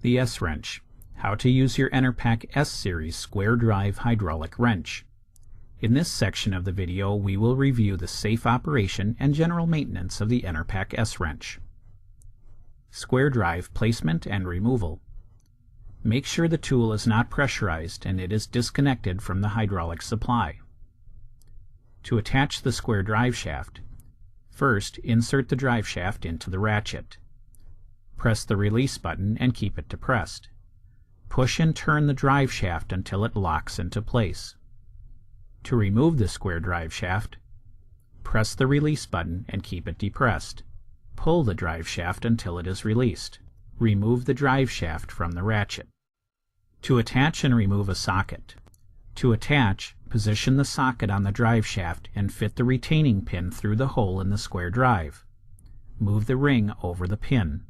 The S-wrench. How to use your Enerpac S-Series square drive hydraulic wrench. In this section of the video, we will review the safe operation and general maintenance of the Enerpac S-wrench. Square drive placement and removal. Make sure the tool is not pressurized and it is disconnected from the hydraulic supply. To attach the square drive shaft, first insert the drive shaft into the ratchet. Press the release button and keep it depressed. Push and turn the drive shaft until it locks into place. To remove the square drive shaft, press the release button and keep it depressed. Pull the drive shaft until it is released. Remove the drive shaft from the ratchet. To attach and remove a socket. To attach, position the socket on the drive shaft and fit the retaining pin through the hole in the square drive. Move the ring over the pin.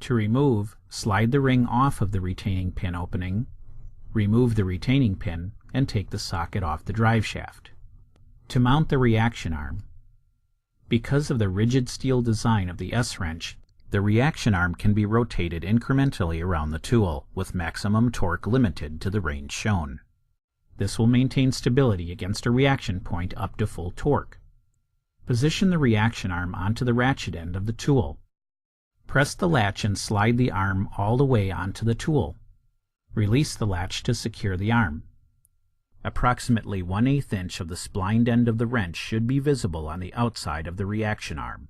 To remove, slide the ring off of the retaining pin opening, remove the retaining pin, and take the socket off the drive shaft. To mount the reaction arm. Because of the rigid steel design of the S-wrench, the reaction arm can be rotated incrementally around the tool, with maximum torque limited to the range shown. This will maintain stability against a reaction point up to full torque. Position the reaction arm onto the ratchet end of the tool. Press the latch and slide the arm all the way onto the tool. Release the latch to secure the arm. Approximately 1/8 inch of the splined end of the wrench should be visible on the outside of the reaction arm.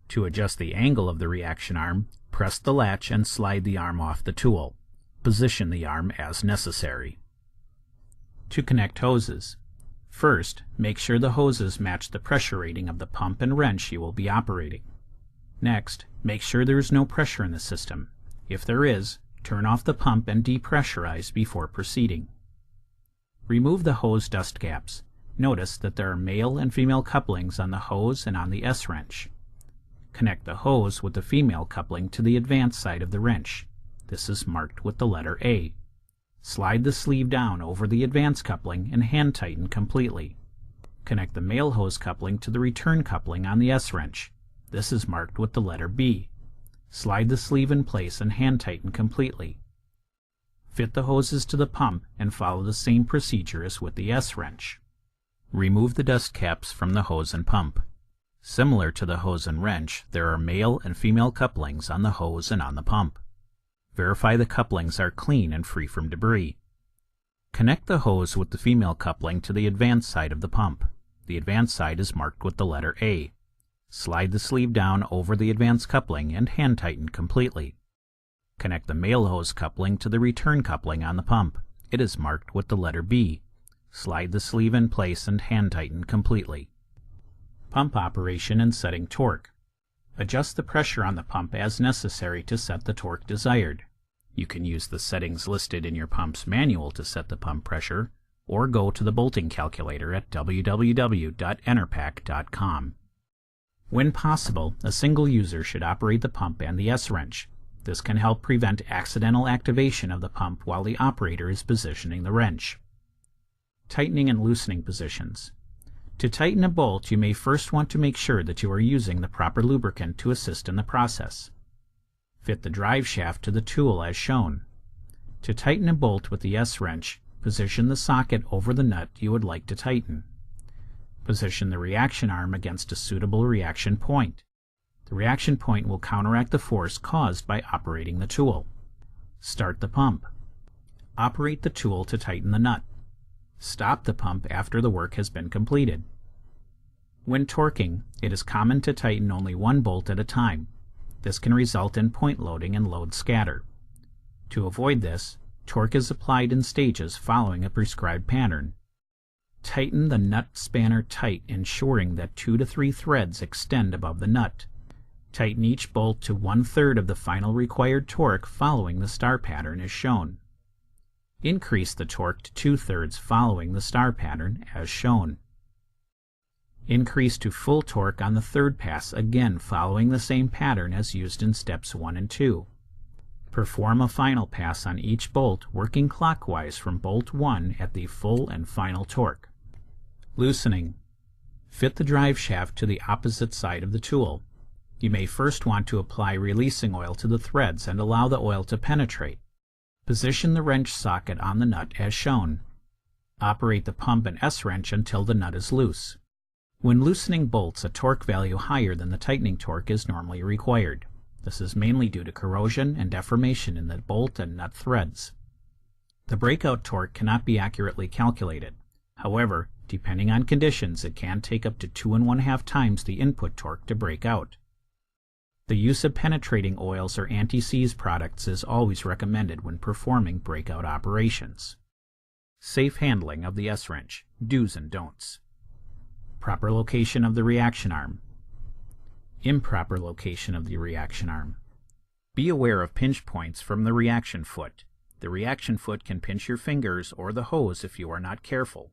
To adjust the angle of the reaction arm, press the latch and slide the arm off the tool. Position the arm as necessary. To connect hoses. First, make sure the hoses match the pressure rating of the pump and wrench you will be operating. Next, make sure there is no pressure in the system. If there is, turn off the pump and depressurize before proceeding. Remove the hose dust caps. Notice that there are male and female couplings on the hose and on the S-wrench. Connect the hose with the female coupling to the advanced side of the wrench. This is marked with the letter A. Slide the sleeve down over the advanced coupling and hand tighten completely. Connect the male hose coupling to the return coupling on the S-wrench. This is marked with the letter B. Slide the sleeve in place and hand tighten completely. Fit the hoses to the pump and follow the same procedure as with the S-wrench. Remove the dust caps from the hose and pump. Similar to the hose and wrench, there are male and female couplings on the hose and on the pump. Verify the couplings are clean and free from debris. Connect the hose with the female coupling to the advanced side of the pump. The advanced side is marked with the letter A. Slide the sleeve down over the advanced coupling and hand tighten completely. Connect the male hose coupling to the return coupling on the pump. It is marked with the letter B. Slide the sleeve in place and hand tighten completely. Pump operation and setting torque. Adjust the pressure on the pump as necessary to set the torque desired. You can use the settings listed in your pump's manual to set the pump pressure, or go to the bolting calculator at www.enerpac.com. When possible, a single user should operate the pump and the S-wrench. This can help prevent accidental activation of the pump while the operator is positioning the wrench. Tightening and loosening positions. To tighten a bolt, you may first want to make sure that you are using the proper lubricant to assist in the process. Fit the drive shaft to the tool as shown. To tighten a bolt with the S-wrench, position the socket over the nut you would like to tighten. Position the reaction arm against a suitable reaction point. The reaction point will counteract the force caused by operating the tool. Start the pump. Operate the tool to tighten the nut. Stop the pump after the work has been completed. When torquing, it is common to tighten only one bolt at a time. This can result in point loading and load scatter. To avoid this, torque is applied in stages following a prescribed pattern. Tighten the nut spanner tight, ensuring that 2 to 3 threads extend above the nut. Tighten each bolt to 1/3 of the final required torque following the star pattern as shown. Increase the torque to 2/3 following the star pattern as shown. Increase to full torque on the third pass, again following the same pattern as used in steps 1 and 2. Perform a final pass on each bolt, working clockwise from bolt 1 at the full and final torque. Loosening. Fit the drive shaft to the opposite side of the tool. You may first want to apply releasing oil to the threads and allow the oil to penetrate. Position the wrench socket on the nut as shown. Operate the pump and S-wrench until the nut is loose. When loosening bolts, a torque value higher than the tightening torque is normally required. This is mainly due to corrosion and deformation in the bolt and nut threads. The breakout torque cannot be accurately calculated. However, depending on conditions, it can take up to 2½ times the input torque to break out. The use of penetrating oils or anti-seize products is always recommended when performing breakout operations. Safe handling of the S-wrench. Do's and don'ts. Proper location of the reaction arm. Improper location of the reaction arm. Be aware of pinch points from the reaction foot. The reaction foot can pinch your fingers or the hose if you are not careful.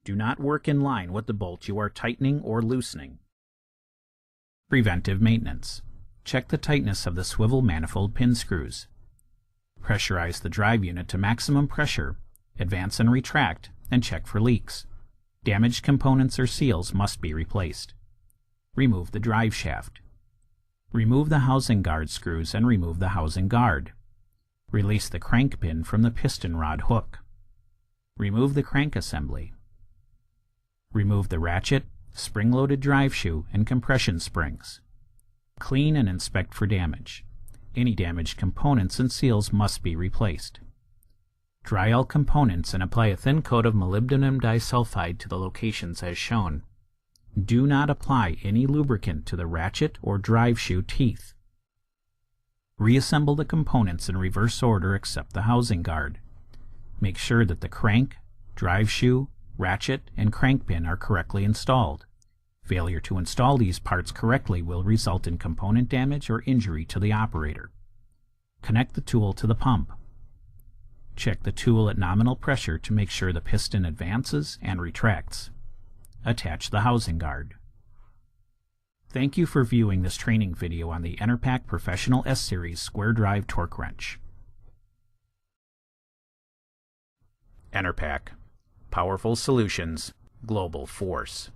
Do not work in line with the bolt you are tightening or loosening. Preventive maintenance. Check the tightness of the swivel manifold pin screws. Pressurize the drive unit to maximum pressure, advance and retract, and check for leaks. Damaged components or seals must be replaced. Remove the drive shaft. Remove the housing guard screws and remove the housing guard. Release the crank pin from the piston rod hook. Remove the crank assembly. Remove the ratchet, spring-loaded drive shoe, and compression springs. Clean and inspect for damage. Any damaged components and seals must be replaced. Dry all components and apply a thin coat of molybdenum disulfide to the locations as shown. Do not apply any lubricant to the ratchet or drive shoe teeth. Reassemble the components in reverse order except the housing guard. Make sure that the crank, drive shoe, ratchet, and crank pin are correctly installed. Failure to install these parts correctly will result in component damage or injury to the operator. Connect the tool to the pump. Check the tool at nominal pressure to make sure the piston advances and retracts. Attach the housing guard. Thank you for viewing this training video on the Enerpac Professional S-Series Square Drive Torque Wrench. Enerpac. Powerful solutions, global force.